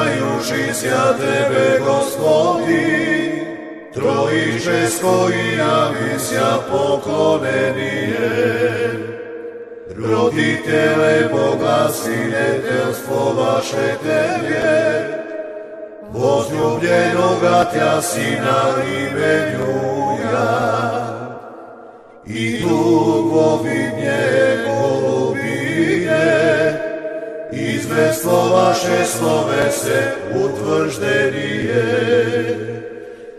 Слушаjući sja Tebe, Gospodi, Trojičesko i javisja poklonenije. Roditele Boga, sinetelstvo vaše Tebe, возлюбljenoga Tja Sina imenjuja, i tugovidnje golubine, izvestvo vaše slove se utvrždenije.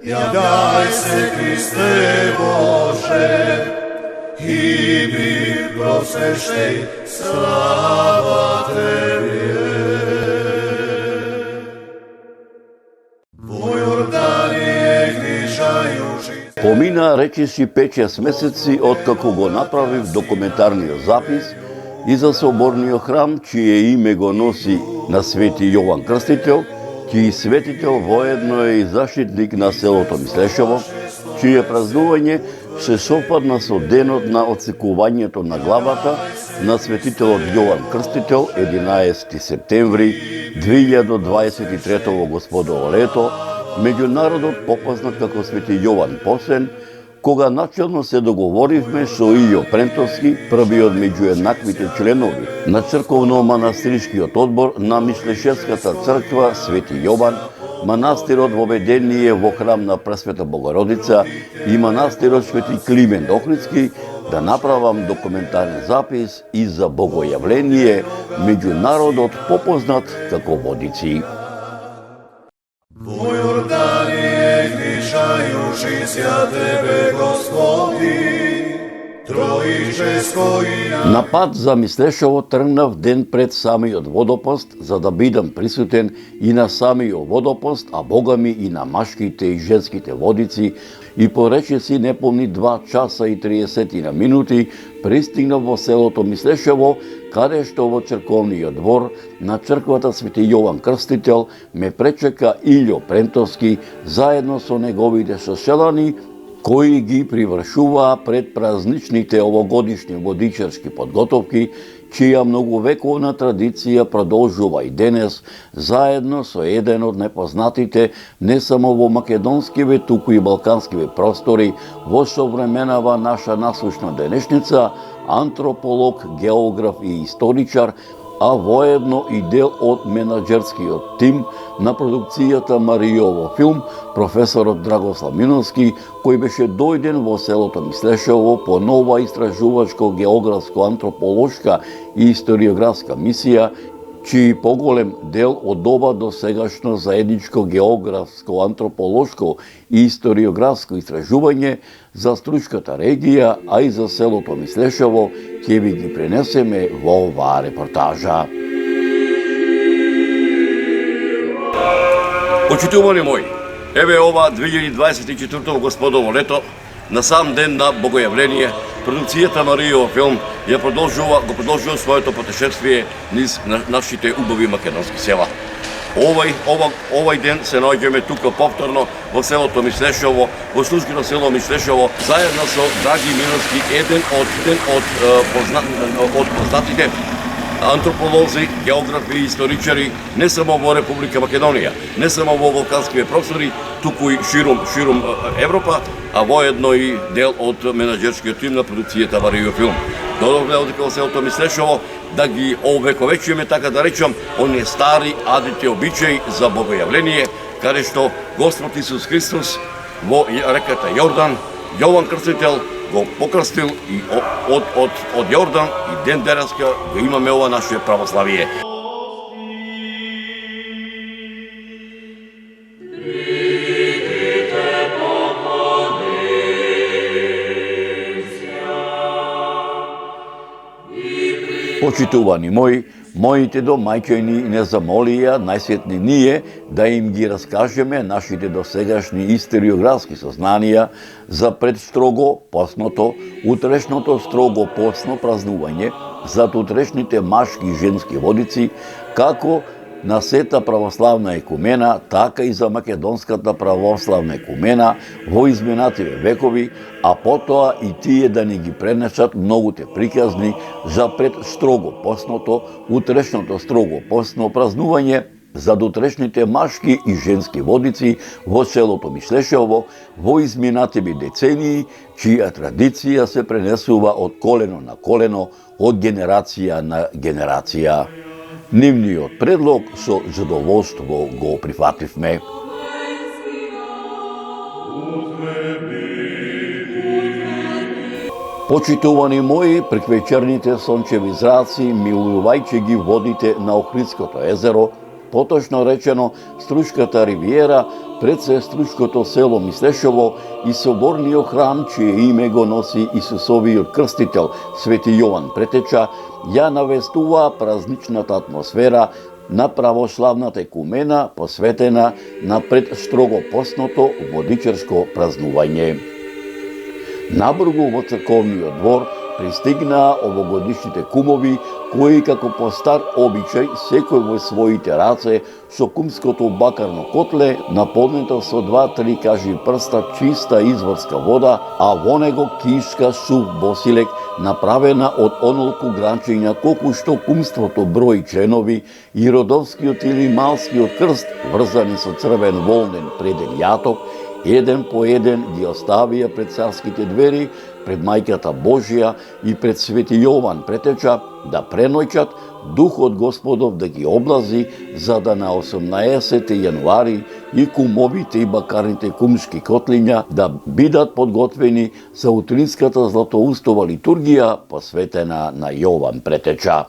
Ja daj se, Kriste Bože, i mi prosvešej, slava Tebi je. Vo Jordanije gnišajući. Помина речиси 5-6 месеци откако го направив документарниот запис и за соборниот храм, чие име го носи на Свети Јован Крстител, чиј светител воедно е и заштитник на селото Мислешево, чие празнување се совпадна со денот на отсекувањето на главата на светителот Јован Крстител, 11 септември 2023 во Господово лето, меѓу народот попознат како Свети Јован Посен, кога начелно се договоривме со Илјо Прентовски, првиот меѓу еднаквите членови на црковно-манастирскиот одбор на Мислешевската црква Свети Јован, манастирот Воведение во храм на Пресвета Богородица и манастирот Свети Климент Охридски, да направам документарен запис и за богојавление меѓу народот попознат како Водици. Vo Jordanije gnišajući sja Tebe, Gospodi, Trojičesko i На пат за Мислешево тргнав ден пред самиот водопост, за да бидам присутен и на самиот водопост, а богами и на машките и женските водици, и по речиси неполни 2 часа и 30 минути пристигнав во селото Мислешево, каде што во црковниот двор на црквата Свети Јован Крстител ме пречека Илјо Прентовски заедно со неговите соселани, кои ги привршуваа пред празничните овогодишни водичарски подготовки, чија многовековна традиција продолжува и денес, заедно со еден од непознатите не само во македонскиве, туку и балканскиве простори во современава наша насущна денешница, антрополог, географ и историчар, а воедно и дел од менаџерскиот тим на продукцијата Маријово филм, професорот Драгослав Миновски, кој беше дојден во селото Мислешево по нова истражувачко-географско-антрополошка и историографска мисија, чиј поголем дел од ова досегашно заедничко географско-антрополошко и историографско истражување за Стручката регија, а и за селото Мислешево, ќе ви ги пренесеме во оваа репортажа. Почитувани мои, еве ова 2024 Господово лето, на сам ден на богојавление, продукцијата Маријово филм го продолжува своето путешествие низ нашите убави македонски села. Овај ден се наоѓаме тука повторно во селото Мислешево, во слушкино село Мислешево, заедно со Драги Миновски, еден од познатите антрополози, географи и историчари не само во Република Македонија, не само во балканскиве простори, туку и ширум Европа, а воедно и дел од менаџерскиот тим на продукцијата Маријово филм. Додовме од селото Мислешево да ги овековечиме, така да речам, оние стари адите обичаи за богојавление, каде што Господ Исус Христос во реката Јордан, Јован Крстител го покрстил и од Јордан и ден денеска го имаме ова наше православие. Почитувани мои, моите домаќини не замолија најсветни ние да им ги раскажеме нашите досегашни историографски сознанија за предстрого постното, утрешното строго постно празнување, за утрешните машки и женски водици, како на сета православна екумена, така и за македонската православна екумена во изминативе векови, а потоа и тие да ни ги пренесат многуте приказни за пред строго постното, утрешното строго постно празнување, за дотрешните машки и женски водици во селото Мишлешево во изминативи децении, чија традиција се пренесува од колено на колено, од генерација на генерација. Нивниот предлог со задоволство го прифативме. Почитувани мои, преквечерните сончеви зраци, милувајќи ги водите на Охридското езеро, поточно речено Струшката ривиера, пред се Струшкото село Мишлешево и соборниот храм, чие име го носи Исусовиот крстител, Свети Јован Претеча, ја навестуваа празничната атмосфера на православната екумена, посветена на пред строго постното водичарско празнување. Набргу во црковниот двор пристигнаа овогодишните кумови, кои како по стар обичај секој во своите раце со кумското бакарно котле, наполнето со 2-3 кажи прста чиста изворска вода, а во него кишка сув босилек, направена од онолку гранчиња колку што кумството брои членови и родовскиот или малскиот крст, врзани со црвен волнен преден јаток, еден по еден ги оставија пред царските двери, пред Мајката Божија и пред Свети Јован Претеча да преноќат, Духот Господов да ги облази, за да на 18 јануари и кумовите и бакарните кумски котлиња да бидат подготвени за утринската златоустова литургија посветена на Јован Претеча.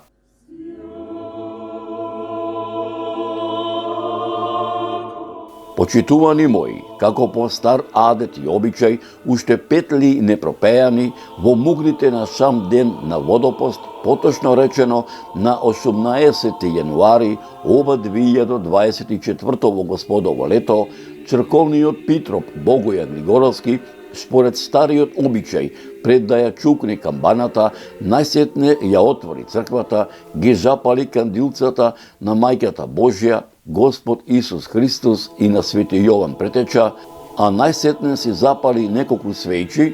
Почитувани мои, како по стар адет и обичај, уште петли непропејани во мугните на сам ден на водопост, поточно речено на 18 јануари ова 2024 Господово лето, црковниот Питроп Богоја Григоровски, според стариот обичај, пред да ја чукне камбаната, најсетне ја отвори црквата, ги запали кандилцата на Мајката Божја, Господ Исус Христос и на Свети Јован Претеча, а најсетне си запали неколку свеќи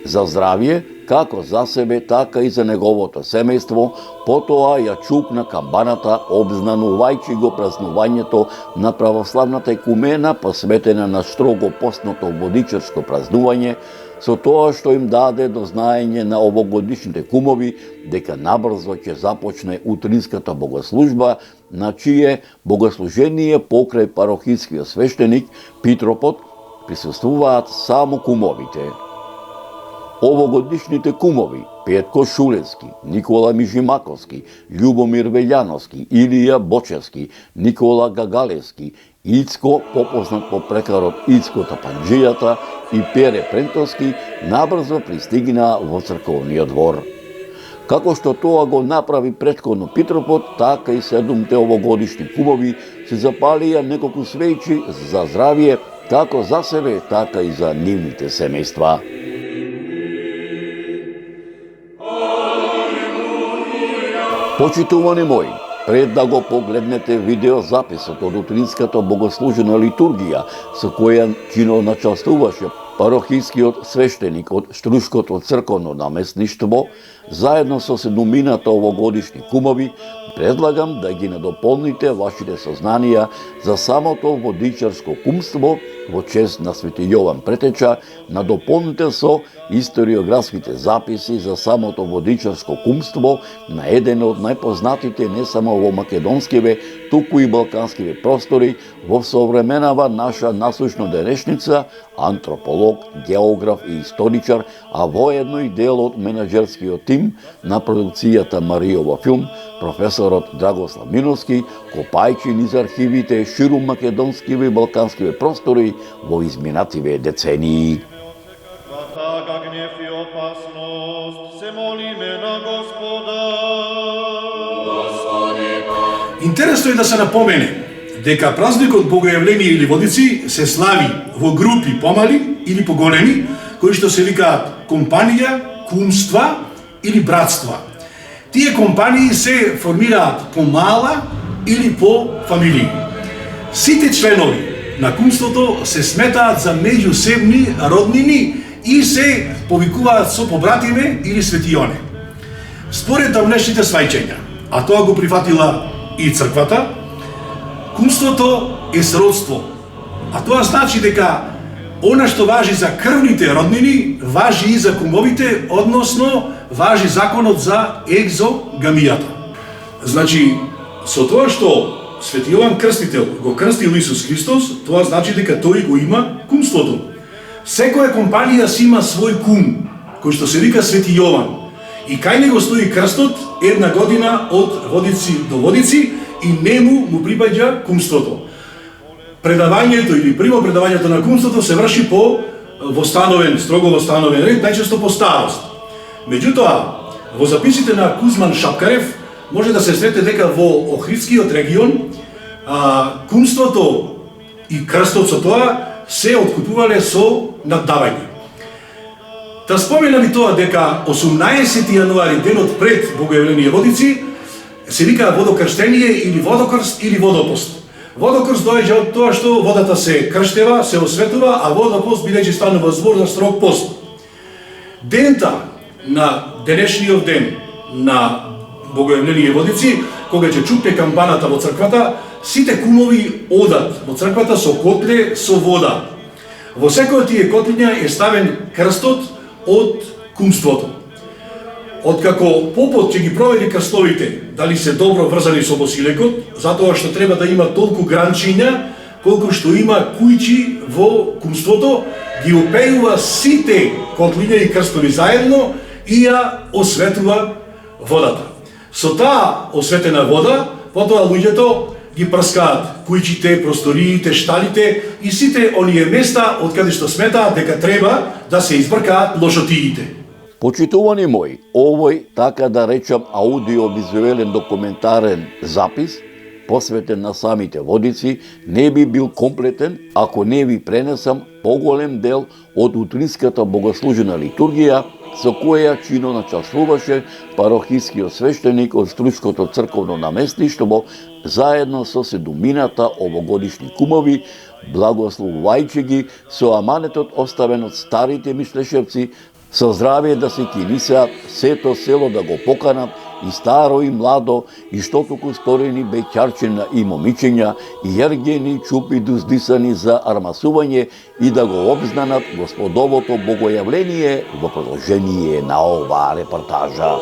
за здравје, како за себе, така и за неговото семејство, потоа ја чукна камбаната, обзнанувајќи го празнувањето на православната екумена, посветена на строго постното водичарско празнување, со тоа што им даде до знаење на овогодишните кумови дека набрзо ќе започне утринската богослужба, на чие богослужение покрај парохискиот свештеник Питропот присуствуваат само кумовите. Овогодишните кумови Петко Шулевски, Никола Мижимаковски, Љубомир Велјановски, Илија Бочевски, Никола Гагалевски, Ицко, попознат по прекарот Ицко Тапанџијата, и Пере Прентовски набрзо пристигнаа во црковниот двор. Како што тоа го направи претходно Питропот, така и 7 овогодишни кумови се запалија неколку свеќи за здравје, како за себе, така и за нивните семејства. Почитувани мои, пред да го погледнете видеозаписот од утринската богослужена литургија, со која чино началствуваше парохискиот свештеник од Струшкото црковно наместништво, заедно со 7 овогодишни кумови, предлагам да ги надополните вашите сознанија за самото водичарско кумство во чест на Свети Јован Претеча, надополните со историографските записи за самото водичарско кумство на еден од најпознатите не само во македонскиве, туку и балканскиве простори, во современава наша насущна денешница, антрополог, географ и историчар, а воедно и дел од менаџерскиот тим на продукцијата Маријова филм, професорот Драгослав Миновски, копајќи низ архивите ширум македонскиве и балканскиве простори во изминативе децении. Така гнев и опасност, се молиме на Господа. Интересно е да се напомене дека празникот Богојавление или Водици се слави во групи помали или поголеми, кои што се викаат компанија, кумства или братства. Тие компании се формираат по мала или по фамилии. Сите членови на кумството се сметаат за меѓусебни роднини и се повикуваат со побратиме или светионе. Според тамнешните свајчења, а тоа го прифатила и црквата, Кумството е сродство. А тоа значи дека она што важи за крвните роднини, важи и за кумовите, односно важи законот за екзогамијата. Значи, со тоа што Свети Јован Крстител го крстил Исус Христос, тоа значи дека тој го има кумството. Секоја компанија си има свој кум, кој што се вика Свети Јован. И кај него стои крстот една година од водици до водици и нему му припаѓа кумството. Предавањето или прво предавањето на кумството се врши по строго востановен ред, најчесто по старост. Меѓутоа, во записите на Кузман Шапкарев може да се срете дека во Охридскиот регион кумството и крстот со тоа се откупувале со наддавање. Да споменам и тоа дека 18 јануари, денот пред Богојавление водици, се вика водокрштение или водокрст или водопост. Водокрст доаѓа од тоа што водата се крштева, се осветува, а водопост бидејќи станува збор за строг пост. Дента на денешниот ден на Богојавление водици, кога ќе чупне камбаната во црквата, сите кумови одат во црквата со котле со вода. Во секој од тие котлиња е ставен крстот од кумството. Откако попот ќе ги провери крстовите, дали се добро врзани со босилекот, затоа што треба да има толку гранчиња, колку што има кујчи во кумството, ги опејува сите котлиња и крстови заедно и ја осветува водата. Со таа осветена вода, потоа луѓето ги прскаат кујчите, просториите, шталите и сите оние места од каде што сметаат дека треба да се избркаат лошотиите. Почитувани мои, овој, така да речам, аудиовизуелен документарен запис, посветен на самите водици, не би бил комплетен ако не ви пренесам поголем дел од утринската богослужена литургија, со која чино начасуваше парохискиот свештеник од Струското црковно наместништво, заедно со 7 овогодишни кумови, благословувајќи ги со аманетот оставен од старите мишлешевци, со здравие да се кинисеат, сето село да го поканат, и старо и младо, и што туку сторени беќарчина и момичења, и ергени чупи дуздисани за армасување и да го обзнанат Господовото богојавление во продолжение на оваа репортажа.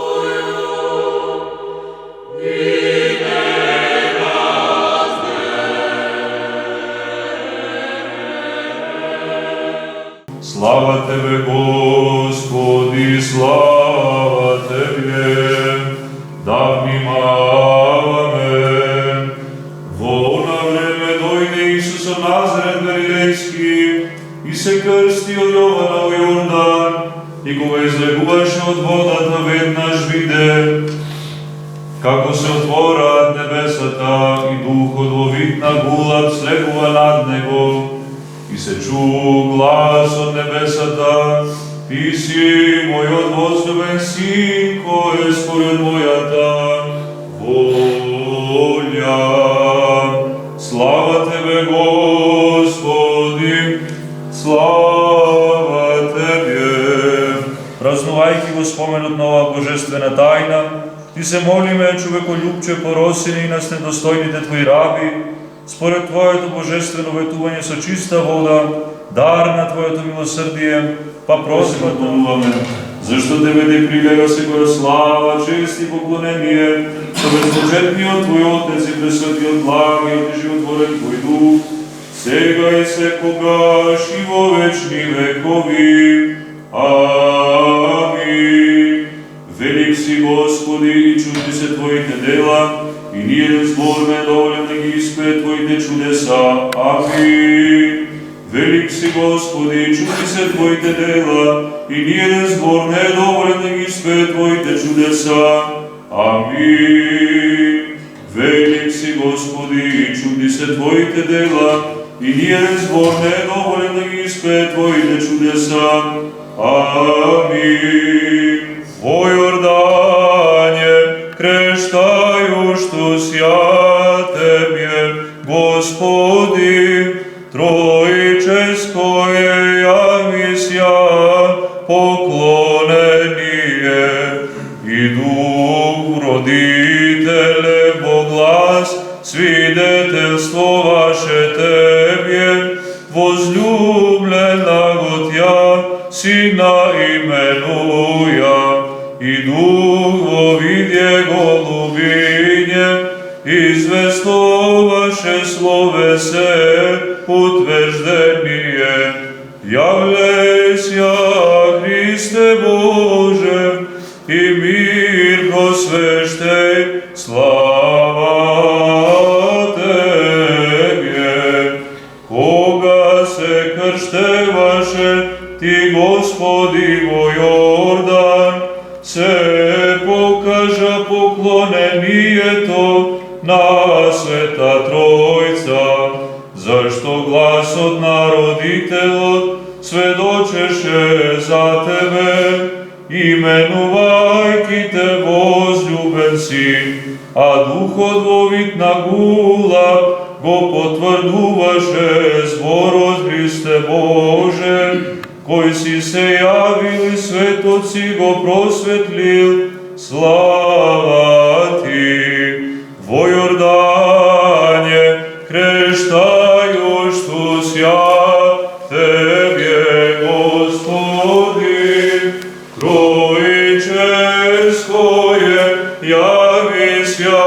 Слава Тебе, Господи, слава Тебе, да внимаваме. Во она време дојде Исус од Назарет Галилејски и се крсти од Јована во Јордан, и кога излегуваше од водата, веднаш виде како се отвораат небесата и духот во вид на гулат слегува над него. И се чу глас од небесата: Ти си мојот возлюбен син, кој е според мојата волја. Слава Тебе, Господи, слава Тебе. Празнувајќи го споменот на оваа божествена тајна, Ти се молиме, човеколюбче, поросени нас недостојните Твои раби, според Твоето божествено ветување со чиста вода, дар на Твоето милосрдие, па просватуваме, зашто Тебе те прилега секоја слава, чест и поклонение, со безбожетниот Твој Отец и пресветиот благиот и животворен Твој Дух, сега и секогаш и во вечни векови. Амин. Велик си, Господи, и чудни се Твоите дела, и ниједен збор не е доволен да ги испее Твоите чудеса. Амин. Велик си, Господи, и чудни се Твоите дела, и ниједен збор не е доволен да ги испее Твоите чудеса. Амин. Велик си, Господи, и чудни се Твоите дела, и ниједен збор не е доволен да ги испее Твоите чудеса. Амин. Во Јордање крштајуштус ја Тебе, Господи, Троическое јависја поклонение, и Дух родителе во глас свидетелство Tebie, возлюбленого Тя, Сина именуя, и Дух во виде голубине, известоваше словесе утверждение. Являйся, Христе Боже, и мир просвещай, слава Тебе. Кога се крштеваше, Ти, Господи, во Йордан, се покажа поклонението на Света Тројца, зашто гласот на родителот сведочеше за Тебе, именувајки Те возлюбен Син, а Духот во вид на гула го потврдуваше зборот Христе Боже, кој си се јавил и светот си го просветлил, слава Ти. Во Јордане крштајуштус ја Тебе, Господи, Троическое јавис ја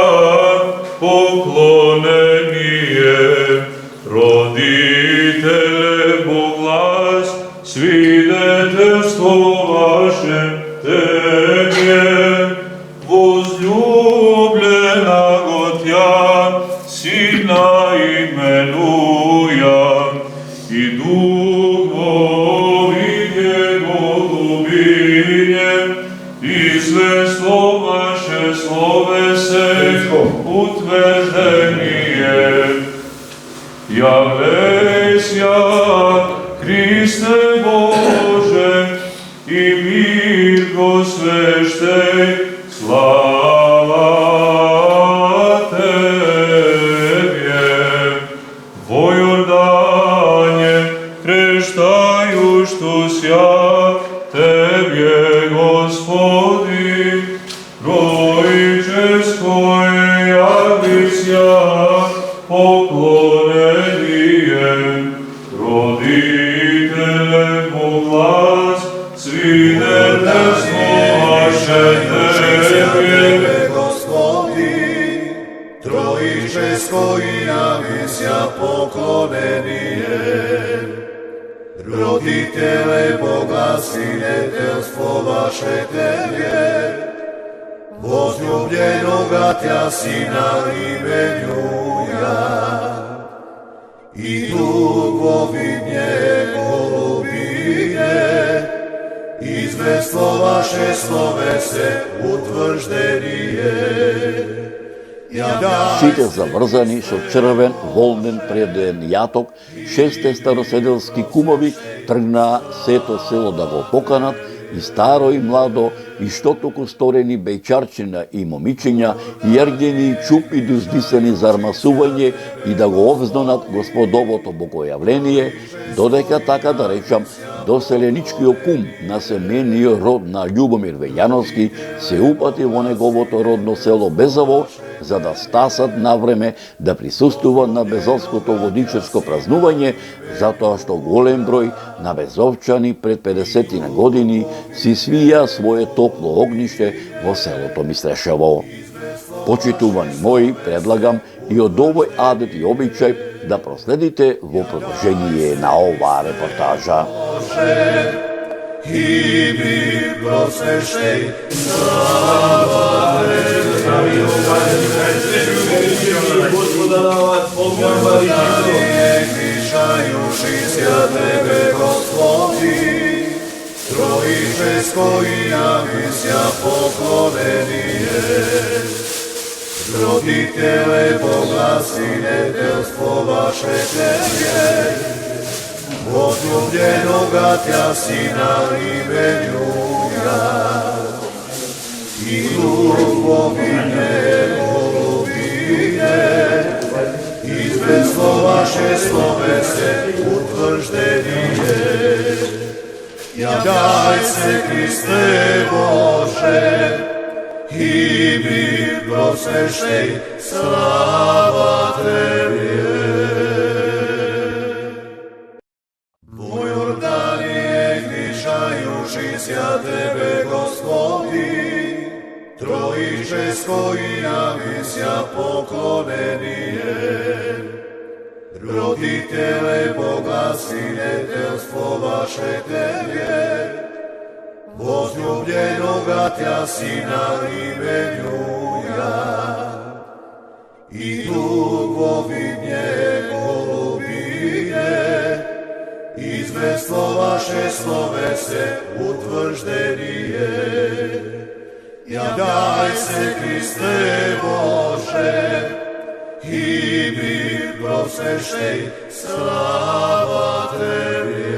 поклонение. Родителе Боглас, свидетелствоваше Тебе, возлюбленого Тя, Сина именуя, и Дух во виде голубине, известоваше словесе утверждение. Являйся, Христе Боже, и мир просвещай, слава Тебе. Во Јордане крштајуштус ја Тебе, Господи, Троическое јавис ја поклонение. Родителе Боглас, свидетелствоваше Тебе, Господи, Троическо јавис ја поклонение. Родителе Бога, свидетелствоваше Тебе, возлюбленога Тя, Сина именуја, и Дух во видне голубине, известоваше словесе утвърждение. Сите заврзани со црвен, волнен, преден јаток, 6 староседелски кумови тргнаа сето село да го поканат, и старо и младо, и што току сторени бејчарчина и момичиња, и јарѓени и чупи дуздисани за армасување и да го овзнонат Господовото богојавление, додека, така да речам, доселеничкиот кум на семениот род на Љубомир Вејановски се упати во неговото родно село Безово, за да стасат на време да присуствува на безовското водичарско празнување, затоа што голем број на безовчани пред 50 години си свија свое топло огниште во селото Мистрешево. Почитувани мои, предлагам и од овој адет и обичај да проследите во продолжение на оваа репортажа. И ми просвещај, слава Тебе, Господи, Троическо јавис ја поклонение. Родителе Бога, свидетелствоваше Тебе, возлюбленога Тя, Сина именуја, и Дух во видне голубине, известоваше словесе утвърждение. Јавляј се, Христе Боже, и мир просвещај, слава Тебе. poklonenie. Roditele Boga, sinetelstvo vaše Tebe, возлюбленога Тя Сина именуя, и тук во видне голубине, известно ваше словесе утвърждение. Ядай се, Христе Боже, и ми просвещай, слава Тебе.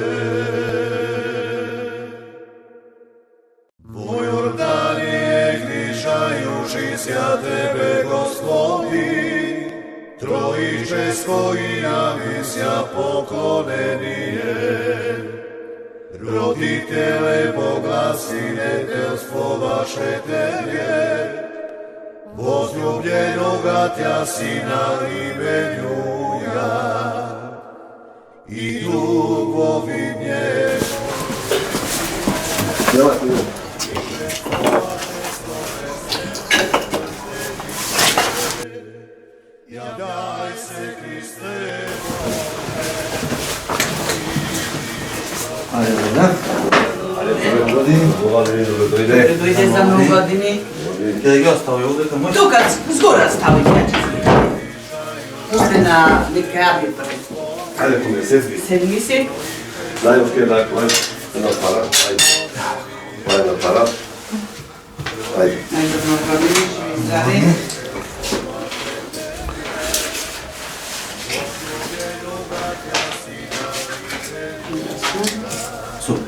Во Јордание грижајушися Тебе, Господи, троическо и явися поклонение. Родителе Бога, синетелство ваше Тебе, возлюбленога Тя Сина именуя, и тук во видне. Ядай се, Христе Dojde za mnou godiny. Къде ги остави? Удете мъж? Тук, сгора ставите. После на декабри пред Хайде, поне седмици. Дай още една кола. Една пара. Хайде. Това е една пара. Хайде. Най-добро години, ще ви здраве. Супер.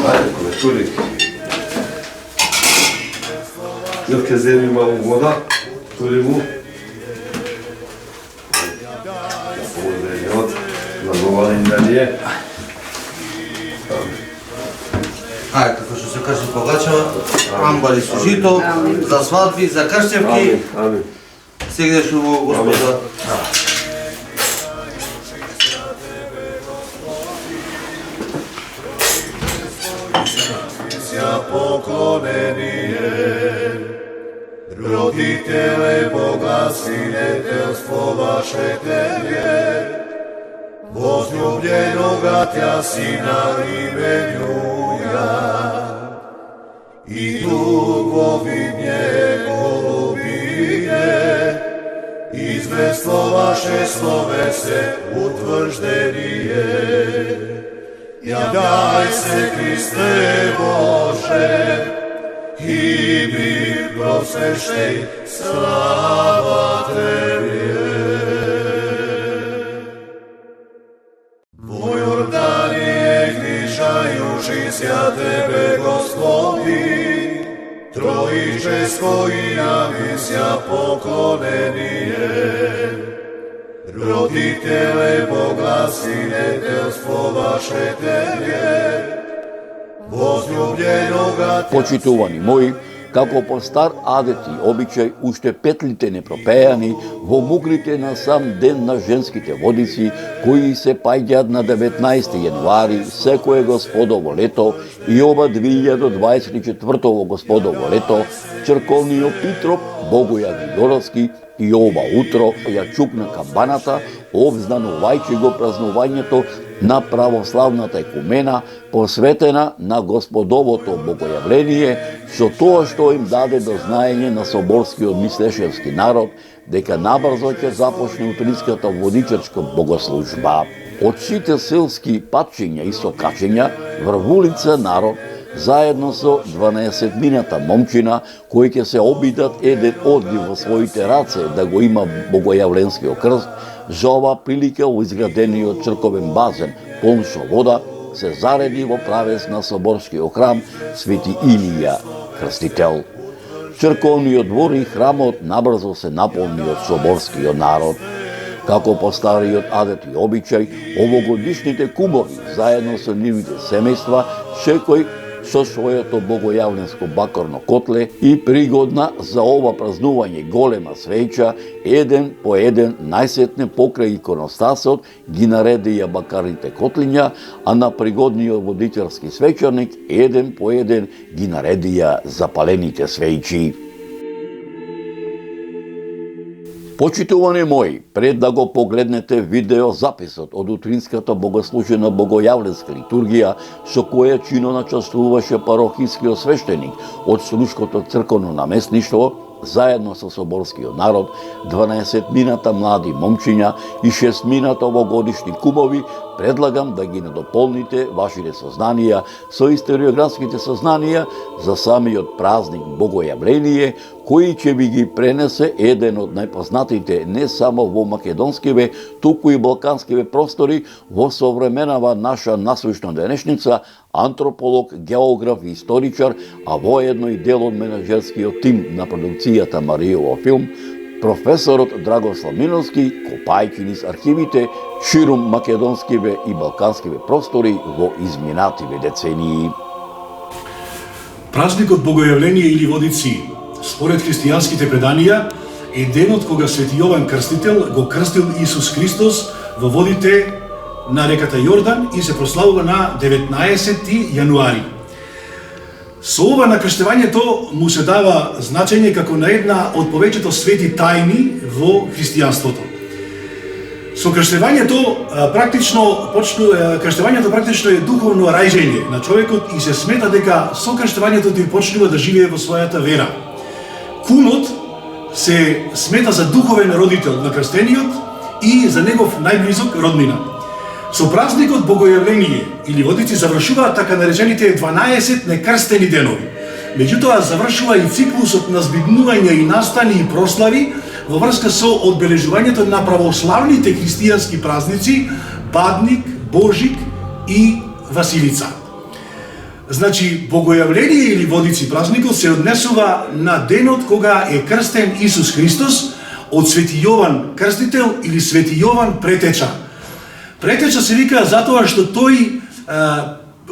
Хайде, коне чули. Ljubke zemi malo voda, tuli mu. Zagovorim da nije. Ајде, како што се каже погачава, амбар и сушито, за свадби, за крштевки, Amin. сегдеш во Господа. poklonenie. Roditele Boga, sinetelstvo vaše Tebe, возлюбленога Тя Сина именуя, и тук во видне голубине, известно ваше словесе утвърждение. Ядай се, Христе Боже, и ми просвещай, слава Тебе. Во Јордание грижајушися Тебе, Господи, троическо и явися поклонение. Родителе Бога, синетелство ваше Тебе, возлюбленога Тя. Почитувани мои, како по стар адет и обичај, уште петлите непропејани во муглите на сам ден на женските водици, кои се паѓаат на 19 јануари секое Господово лето и ова 2024 Господово лето, црковниот Питроп Богоја Григоровски и ова утро ја чукна камбаната, обзнанувајќи го празнувањето на православната екумена, посветена на Господовото богојавление, со тоа што им даде до знаење на соборскиот мислешевски народ, дека набрзо ќе започне утринската водичарска богослужба. Од сите селски патчиња и сокачиња, врв улица народ, заедно со 12-мината момчина, кои ќе се обидат еден одлив во своите раце да го има богојавленскиот крст, за ова прилика во изградениот црковен базен, полн со вода, се зареди во правец на соборскиот храм Свети Илија Крстител. Црковниот двор и храмот набрзо се наполни од соборскиот народ. Како по стариот адет и обичај, овогодишните кумови, заедно со нивните семејства, секој со своето богојавленско бакорно котле и пригодна за ова празнување голема свеќа, еден по еден најсетне покрај иконостасот ги наредија бакарните котлиња, а на пригодниот водичарски свеќаник еден по еден ги наредија запалените свеќи. Почитувани мои, пред да го погледнете видеозаписот од утринската богослужена богојавленска литургија, со која чино начествуваше парохискиот свештеник од Слушкото црковно наместништво, заедно со соборскиот народ, 12 мината млади момчиња и 6 мината овогодишни кумови, предлагам да ги надополните вашите сознанија со историографските сознанија за самиот празник Богојавление, кој ќе ви ги пренесе еден од најпознатите не само во македонскиве, туку и балканскиве простори во современава наша насущна денешница, антрополог, географ и историчар, а воедно и дел од менаџерскиот тим на продукцијата Маријова филм, професорот Драгослав Миновски, копајќи низ архивите ширум македонскиве и балканскиве простори во изминативе децении. Празникот Богојавление или Водици, според христијанските преданија, е денот кога Свети Јован Крстител го крстил Исус Христос во водите на реката Јордан и се прославува на 19 јануари. Со ова накрштевањето му се дава значење како на една од повеќето свети тајни во христијанството. Со крштевањето практично е духовно раѓање на човекот и се смета дека со крштевањето тој почнува да живее во својата вера. Кумот се смета за духовен родител на крстениот и за негов најблизок роднина. Со празникот Богојавление или Водици завршуваат така наречените 12 некрстени денови. Меѓутоа завршува и циклусот на збиднување и настани и прослави во врска со одбележувањето на православните христијански празници Бадник, Божик и Василица. Значи, Богојавление или Водици празникот се однесува на денот кога е крстен Исус Христос од Свети Јован Крстител или Свети Јован Претеча. Претеча се вика затоа што тој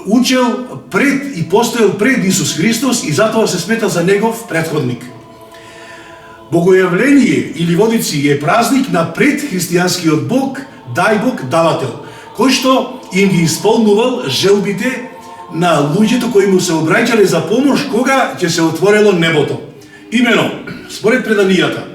учел пред и постоел пред Исус Христос и затоа се смета за негов претходник. Богојавление или Водици е празник на предхристијанскиот Бог, дај Бог давател, кој што им ги исполнувал желбите на луѓето кои му се обраќале за помош кога ќе се отворело небото. Имено, според преданијата,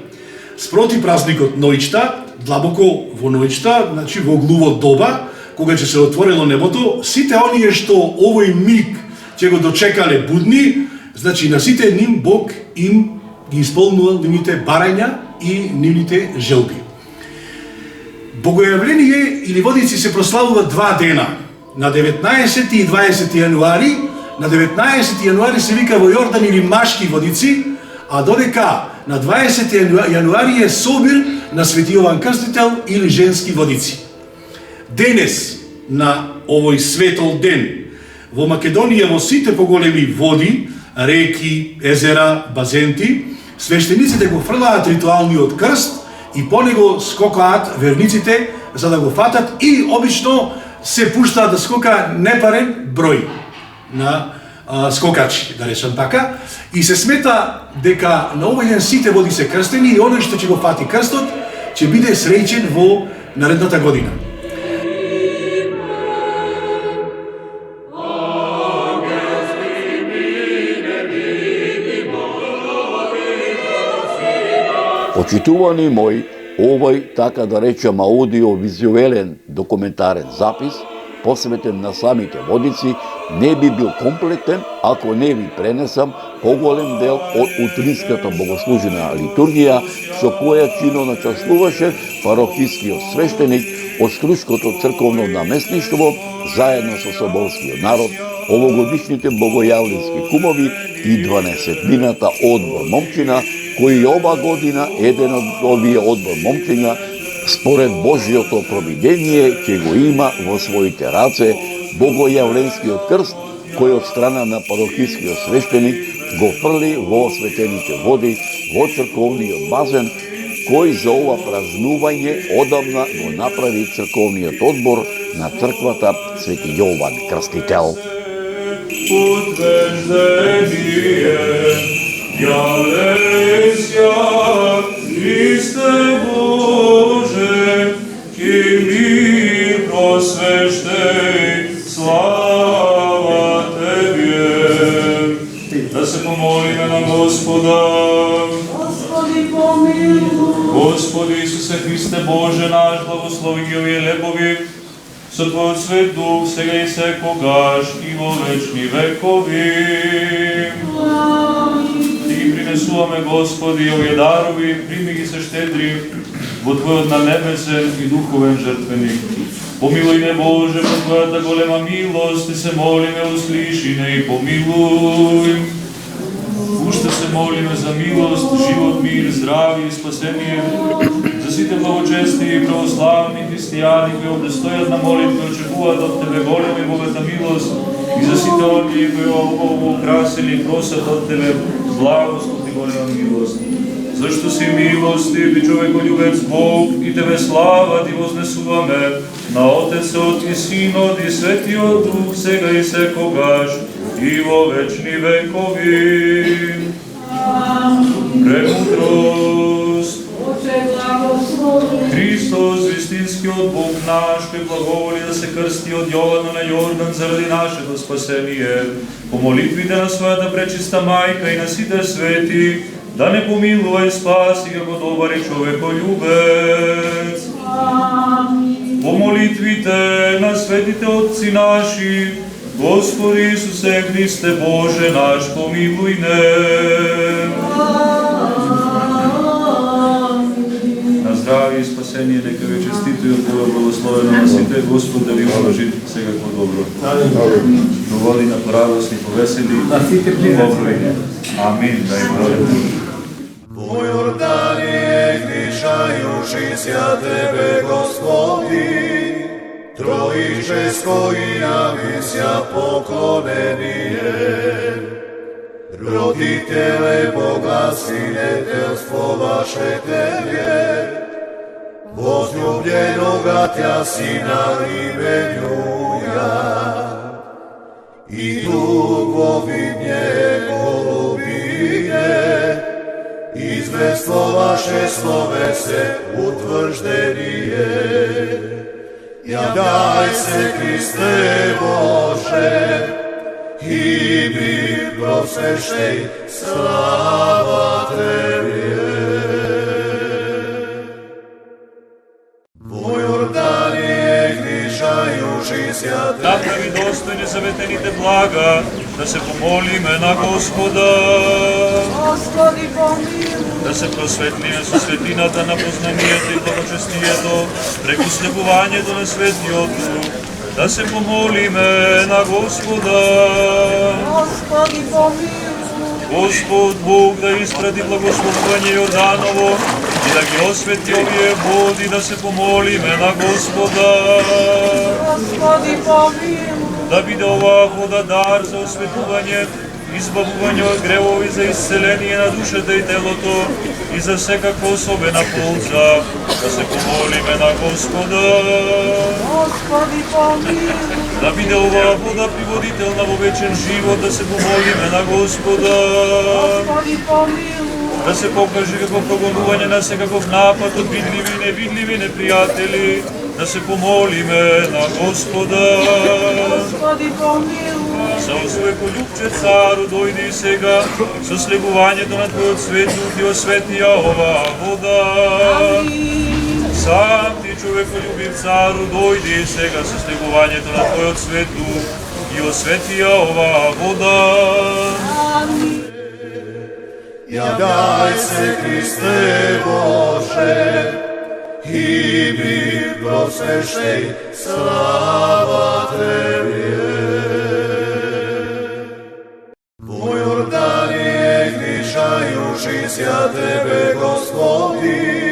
спроти празникот ноќта, длабоко во ноќта, значи во глувот доба, кога ќе се отворело небото, сите оние што овој миг ќе го дочекале будни, значи на сите ним Бог им ги исполнувал нивните барања и нивните желби. Богојавление или Водици се прославува 2 дена, на 19 и 20 јануари. На 19 јануари се вика во Јордан или Машки Водици, а додека на 20 јануари е собир на Свети Јован Крстител или женски водици. Денес, на овој светол ден, во Македонија во сите поголеми води, реки, езера, базенти, свештениците го фрлаат ритуалниот крст и по него скокаат верниците за да го фатат и обично се пуштаат да скока непарен број на скокачи, да речам така, и се смета дека на овој ден сите води се крстени и оној што ќе го фати крстот ќе биде среќен во наредната година. Почитувани мои, овој, така да речем, аудиовизуелен документарен запис, посветен на самите водици, не би бил комплетен ако не ви пренесам поголем дел од утринската богослужена литургија, со која чино начествуваше парохискиот свештеник од Струшкото црковно наместништво, заедно со соборскиот народ, овогодишните богојавленски кумови и 12-мината одбор момчина, кој ова година еден од овие одбор момчиња според Божјото провидение ќе го има во своите раце богојавленскиот крст, кој од страна на парохискиот свештеник го фрли во осветените води во црковниот базен, кој за ова празнување одамна го направи црковниот одбор на црквата Свети Јован Крстител. Јалеся, Христе Боже, ки ми просвещеј, слава Тебе. Да се помолиме на Господа. Господи помилуј. Господи Боже наш, благослови ги овие лебови, со Твојот свет дух, сега и секогаш, и во вечни векови. Ти ги принесуваме, Господи, овие дарови, прими ги се щедри во Твојот на небесен и духовен жртвеник. Помилуј не, Боже, по Твојата голема милост, и се молиме, услиши не и помилуј. Уште се молиме за милост, живот, мир, здравие и спасение, за сите благочести и православни християни, кои обстојат на молитва и очекуваат од Тебе голема и богата милост, и за сите оние кои украсили и просат од Тебе благослов и голема милост. Зашто си милостив и човеколюбец Бог, и Тебе слава Ти вознесуваме на Отецот и Синот и Светиот Дух, сега и секогаш, и во вечни векови. Премудрост. Христос, вистинскиот Бог наш, кој благоволи да се крсти од Јована на Јордан заради нашето спасение, по молитвите на својата пречиста мајка и на сите свети, да не помилува и спаси како добар и човеколюбец. По молитвите на светите отци наши, Господи Исусе Христе Боже наш, помилуј не. На здравие и спасение нека ве честито и од Бога благословено на сите, Господ да ви умножи секако добро. До година по радосни, по весели, добројне. Амин, да им молим. Po Jordanie grzeszajušcia Tebe, Gospodi, Trojičesko i javisia poklonenie. Roditele Boga, sinetelstvo vaše Tebe, возлюбljenoga Tja Sina imenjuja, i dugovidnje golubine, izvestvo vaše slovese utvrždenije. Ja daj se, Kriste Bože, i mi prosešej, slava Tebi. Po Jordanije griješajušcia Tebe, Направи достойни заветените блага, да се помолиме на Господа. Господи, помилуй. Да се просветлиме со светлината на познанието и благочестието, преку слегувањето на Светиот Дух. Да се помолиме на Господа. Господи, помилуй. Господ Бог да испрати благословување Јорданово и да ги освети овие води, да се помолиме на Господа. Господи, помилуй. Да биде оваа вода дар за осветување, избавување од гревови, за исцеление на душата и телото и за секаква особена полза. Да се помолиме на Господа. Господи, помилуй. Да биде оваа вода приводителна во вечен живот, да се помолиме на Господа. Господи, помилуй. Да се покаже како прогонување на секаков напад од видливи и невидливи непријатели. Да се помолиме на Господа. Господи, помилуй. За човеколюбче цару, дојди сега со слегувањето на Твојот свет дух и осветија оваа вода. Амин. Сам Ти, човеколюбив цару, дојди сега со слегувањето на Твојот свет дух и осветија оваа вода. Амин. ja daj se, Kriste Bože, i mi prosešej, slava Tebi. Po Jordanije griješajušcia Tebe, Gospodi,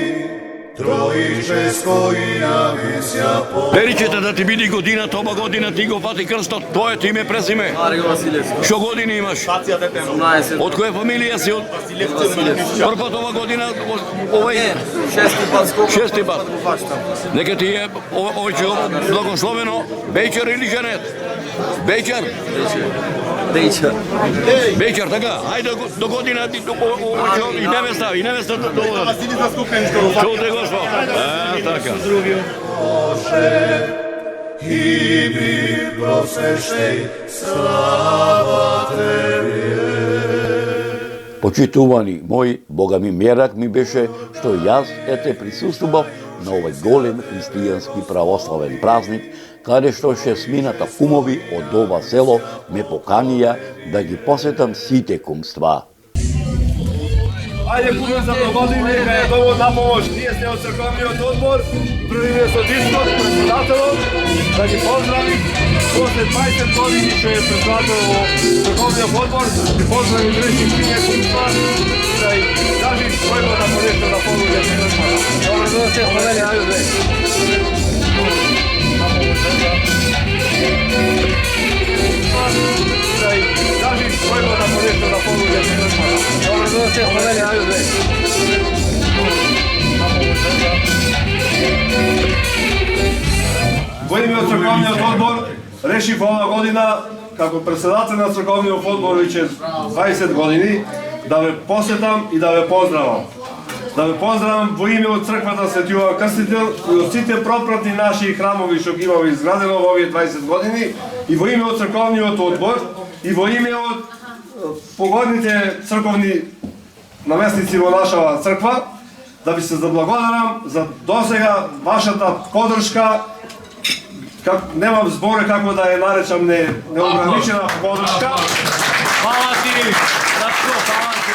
Trojičesko i javisia po... Перичета да ти биде годината, ова година ти го фати крстот, твоето име, презиме. Марио Василевски. Што години имаш? 18. Од која фамилија си? Од првпат ова година, овај Шести пат скока. Шести пат. го фаќам. Нека ти е овој човек благословено, Бејчер или женет? Бејчер? Дејча. Бејчер, така, ајде до година ти овој човек и невеста до Васили заступен што Чуте Господ. Така. Bože, i mi prosešej, slava Tebi. Почитувани мои, Бога ми мерак ми беше што јас ете присуствував на овој голем христијански православен празник, каде што шесмината кумови од ова село ме поканија да ги посетам сите кумства. Ајде куме за години, нека е довод на помош. Ние сте од црковниот одбор, први месодискот, председателот, да ги поздрави. После 20 години што е председател во црковниот одбор, ги поздрави грешни сиње кумства, да и кажи својно да понешто да помоге. Добро дојдете, хвалели, ајде. Да и кажи својно да понешто да помоге. Добро дојдете, хвалели, ајде. Во име од црковниот одбор решив ова година како председател на црковниот одбор веќе 20 години да ве посетам и да ве поздравам. Да ве поздравам во име од црквата Свети Јован Крстител и од сите пропратни наши храмови што ги имаме изградено во овие 20 години и во име од црковниот одбор и во име од погодните црковни наместници во нашава црква да ви се заблагодарам за досега вашата поддршка. Немам збори како да ја наречам неограничена поддршка. Хвала ти, Братко, хвала ти.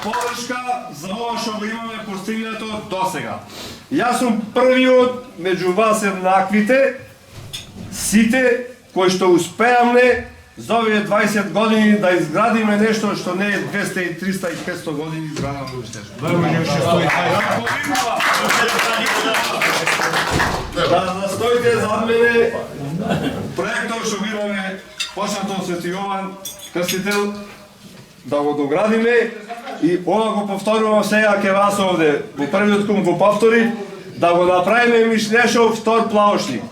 Поддршка за ова што го имаме постигнато досега. Јас сум првиот меѓу вас еднаквите, сите кои што успеамне за овие 20 години да изградиме нешто што не е 200, 300 и 500 години изградено уште. Да настоите за мене проектот што го имаме почнато од Свети Јован Крстител да го доградиме и ова го повторувам сега ке вас овде. Во првиот кум го повтори да го направиме Мишлешов втор плавошник.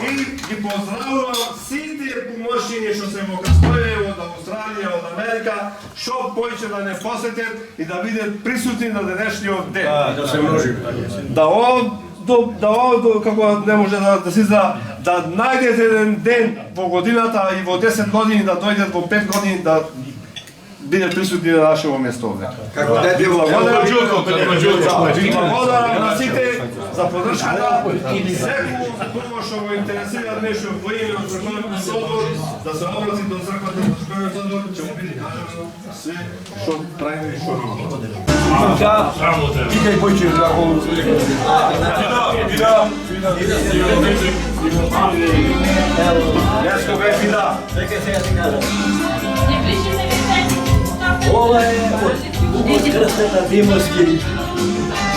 И ги поздравувам сите помошни што се во Кастоје, од Австралија, од Америка, што поише да не посетат и да бидат присутни на денешниот ден. Да се множи. Да ова како не може да се изда, да најдете еден ден во годината и во 10 години да дојдат во 5 години да бидат присутни на нашето место овде. Како дете благодарам на сите за поддршката и секој кого што го интересира нешто во име од црковниот одбор да се обрати до црквата на црковниот одбор, ќе му биде кажано се што правиме и што Идеј појче да го Јас кога е вида. Ова е од крстата Димовски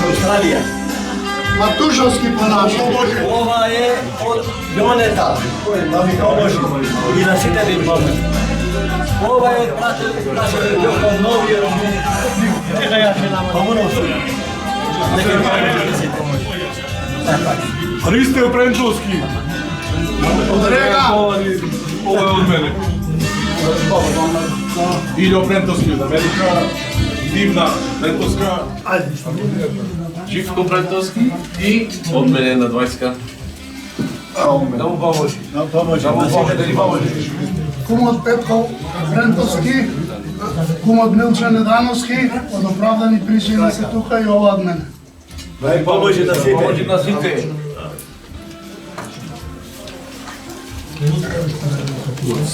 Австралија. Матушовски поначе. Ова е од Јонета, да ми поможи и на сите ви поможи. Ова е прашање Јоко нови родини. Нека ја ќе нам помогнат. Нека ја помогнат. Христе Опрентовски. Од Рега. Ова е од мене. Илјо Опрентовски од Америка. Дивна Опрентовска. Живко Опрентовски и од мене на 20-ка. Да му поможи. Да му поможи. Кумот Петко Опрентовски, кумот Милче Недановски, од оправдани причини се тука и ова од мене. Да поможи на сите. Поможи на сите.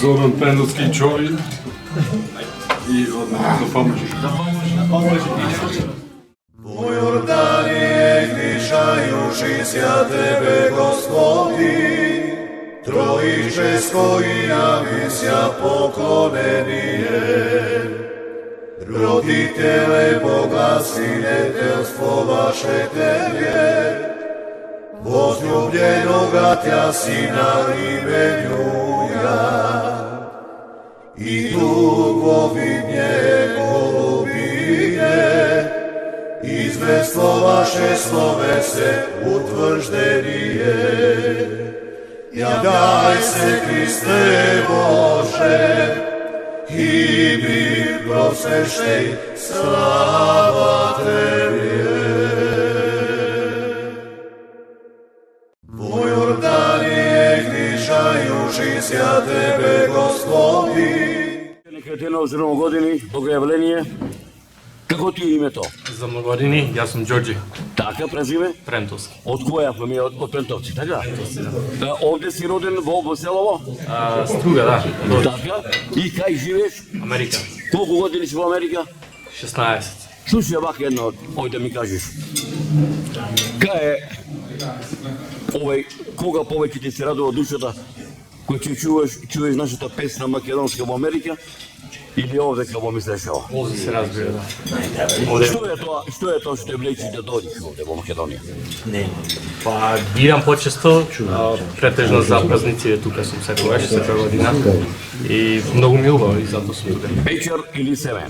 Зоран Пендовски човек и од мене да поможи. Во Јорданија гришајушися Тебе, Господи, Троическо и јавися поклонение. Родителе Бога, свидетелство ваше Тебе, возлюбленога Тја Сина именуја. И тук во видње голубине, известно ваше словесе утвърждение. Јавјај се, Христе Боже, и ми просвещај, слава Тебе. Во Јорданија гришајушися Тебе, Господи, посветено за новогодини богојавление. Како ти е името? За многогодини, јас сум Ѓорѓи. Така, презиме? Прентовски. Од која фамилија? Од Прентовци, така? Да, овде си роден во селово? Струга, да. Така. И кај живееш? Америка. Колку години си во Америка? 16. Слушај, вака едно, ој да ми кажеш. Кај е овој, кога повеќе ти се радува душата, кој ќе чуеш нашата песна македонска во Америка, или овде како мислеше? Овде се разбира, да. Што е тоа што те влечи да дојдеш овде во Македонија? Па, бирам почесто, претежно за празници, тука сум секогаш, секоја година. И многу ми убаво и затоа сум тука. Печар или Семен?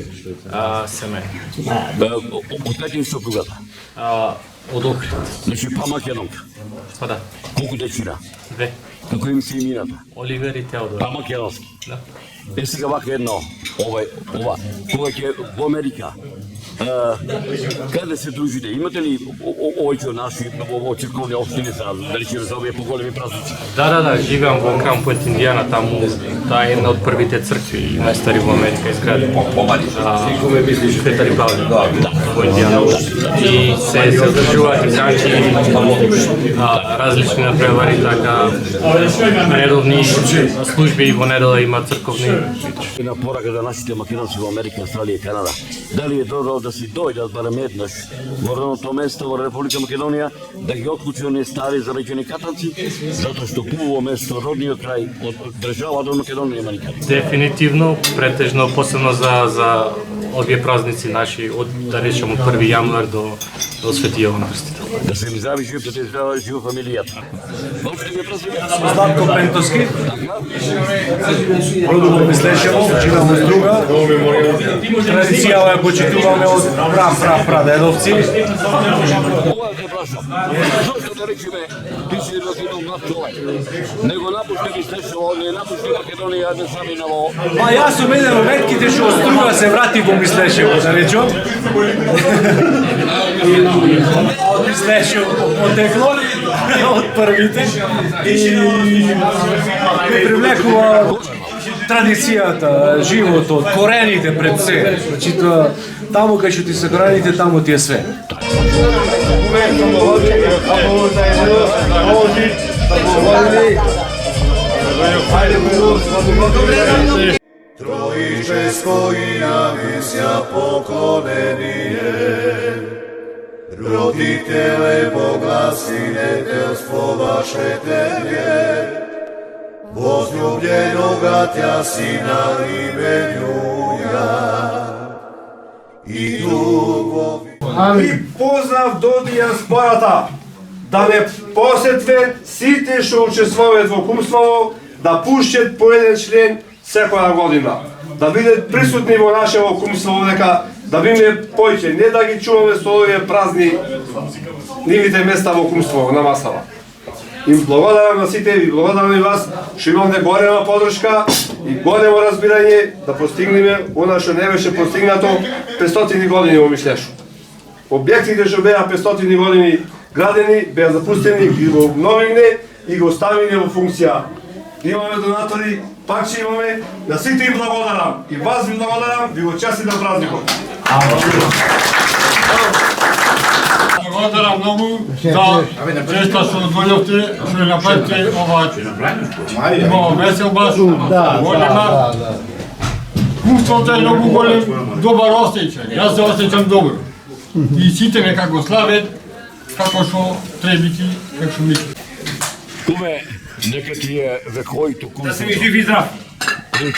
Семен. Од кај си сопругата? Од Охрид. Значи па македонка? Па да. Колку дечина? 2. Како им се имината? Оливер и Теодор. Па македонски? Да. Сега вака едно, ова, кога ќе во Америка, каде се дружите? Имате ли овој наши во црковни општини за за овие поголеми празници? Да, живеам во Краун Пойнт, Индијана, таму таа е една од првите цркви и најстари во Америка изградени. Светари Павле во Индијана. И се задржуваат играчи, различни напревари, така редовни служби во недела има црковни. Една порака за нашите македонци во Америка, Австралија и Канада. Дали е добро да си дојдат барем еднаш во родното место во Република Македонија, да ги отклучи оние стари заречени катанци, затоа што хубаво место, родниот крај од државата од Македонија има никаде. Дефинитивно, претежно, посебно за овие празници наши, од, да речем, од 1 јануар до Свети Јован Крстител. Да се им здрави жив, да те здрави жив фамилијата. Славко Пентовски, родом од Мислешево, живеам во Струга. Традицијава ја почитуваме од прадедовци. Ова те прашам, зашто да речеме, ти си роден млад човек, не го напушти Мислешево, не напушти Македонија, да сами на во... Па јас сум еден од ретките што од Струга се врати во Мислешево, да речем. Од Мислешево потекло, од првите. И ме привлекува традицијата, животот, корените пред се. Значи таму кај што ти се корените, таму ти е све. Троическо и нависја поклонение, родителе погласи детелство ваше тебе, возлюбленога тя сина именуја, и тук во... И поздрав до диаспората, да ме посетве сите што учествуваат во кумството, да пуштат по еден член секоја година, да бидат присутни во нашето кумство, дека да биме појќе, не да ги чуваме со овие празни нивите места во кумство, на масава. Им благодарам на сите, ви благодарам и вас, што имаме голема подршка и големо разбирање да постигнеме она што не беше постигнато 500 години во Мишлешо. Објектите што беа 500 години градени, беа запустени, ги го обновивме и го ставиме во функција. Имаме донатори, пак ќе имаме, на сите им благодарам. И вас ви благодарам, ви го честитам празникот. Благодарам многу за честа што дојдовте, што направите ова веселба, голема. Кумството е многу голем, добар осеќај. Јас се осеќам добро. И сите нека го слават како што требити, како што мисли. Куме, нека ти е векојто кумство. Да се ми жив и здрав.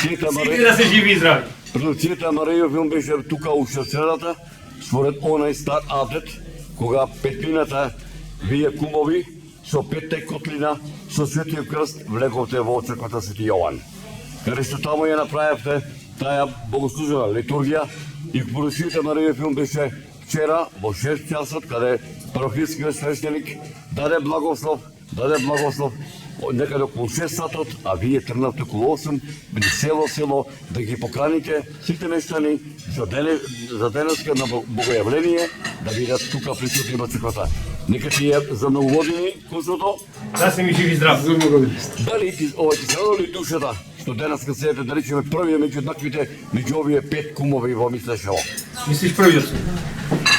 Сите да се живи и здрави. Продуцијата Маријов филм беше тука у средата, според онај стар адет, кога петината вие кумови со 5 котлина со Светиот крст влеговте во црквата Свети Јован. Каде што таму ја направевте таа богослужена литургија и продуцијата Маријов филм беше вчера во 6 часот, каде парохискиот свештеник даде благослов некаде околу 6 сатот, а вие тргнавте околу 8, меѓу село да ги поканите сите мештани за денеска на богојавление, да бидат тука присутни во црквата. Нека ти е за многу години кумството. Да се ми жив и здрав. Дали ти се радоли душата што денеска седете да речеме први меѓу еднаквите, меѓу овие 5 кумови во Мислешево. Мислиш првиот сум?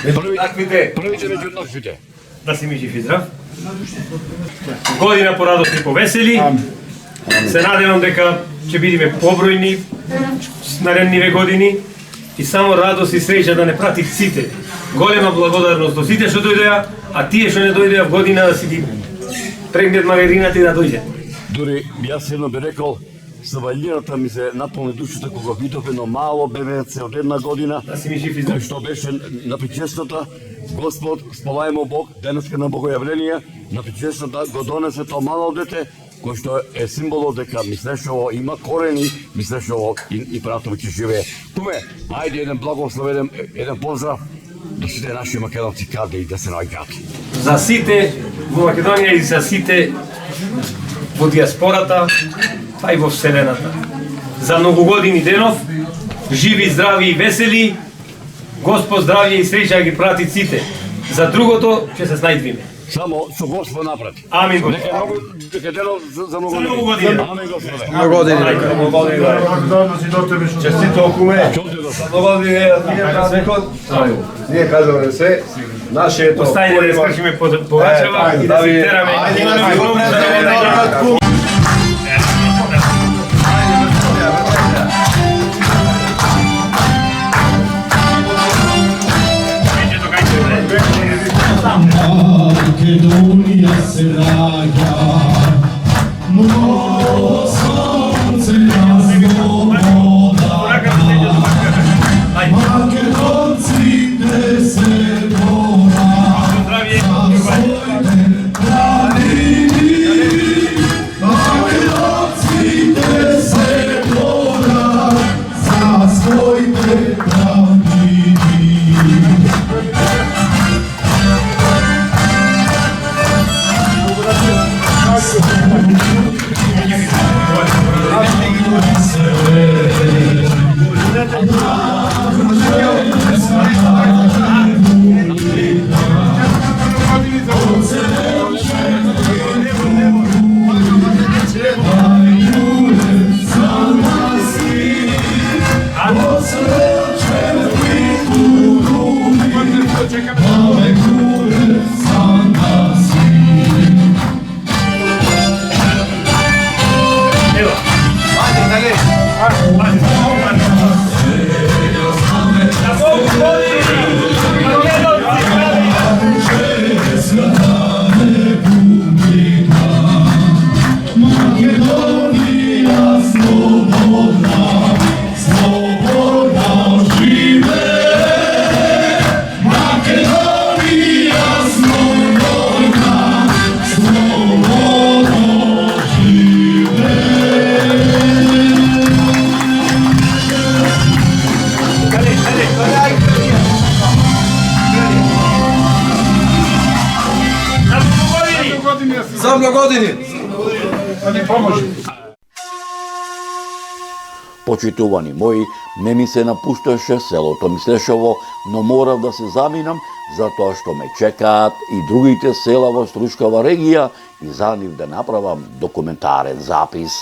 Првите меѓу еднаквите. Да си ми жив и здрав. Година порадосни повесели. Се надевам дека ќе бидеме побројни наредниве години и само радост и среќа да не пратих сите. Голема благодарност до сите што дојдеа, а тие што не дојдеа в година да си ги трегнат магарината и да дојдат. Дури јас едно би рекол, Савајлината ми се наполни душата кога видов едно мало бебенце од една година, кој што беше на причесната, Господ, спалаемо Бог, денеска на Богојавление, на причесната го донесе тоа мало дете, кој што е символот дека Мислешево има корени, Мислешево и пратови ќе живее. Куме, ајде еден благословен, еден поздрав до сите наши македонци каде и да се наоѓаат. За сите во Македонија и за сите во диаспората, па и во Вселената. За многу години денов, живи, здрави и весели, Господ здравје и среќа ги прати сите. За другото ќе се снајдвиме. Само со Господ напред. Амин Господи. Дека денов за многу години. Амин Господе. Многу години. Многу години. Честито куме. Многу години ние празникот. Ние кажуваме се. Нашето. Остајте да скршиме погачева и да се тераме. Македонија се раѓа, но сонце ја слобода. Македонците се борат за своите планини. Македонците се борат за своите планини. За многу години. Почитувани мои, не ми се напушташе селото Мислешево, но морав да се заминам затоа што ме чекаат и другите села во Струшкава регија и за нив да направам документарен запис.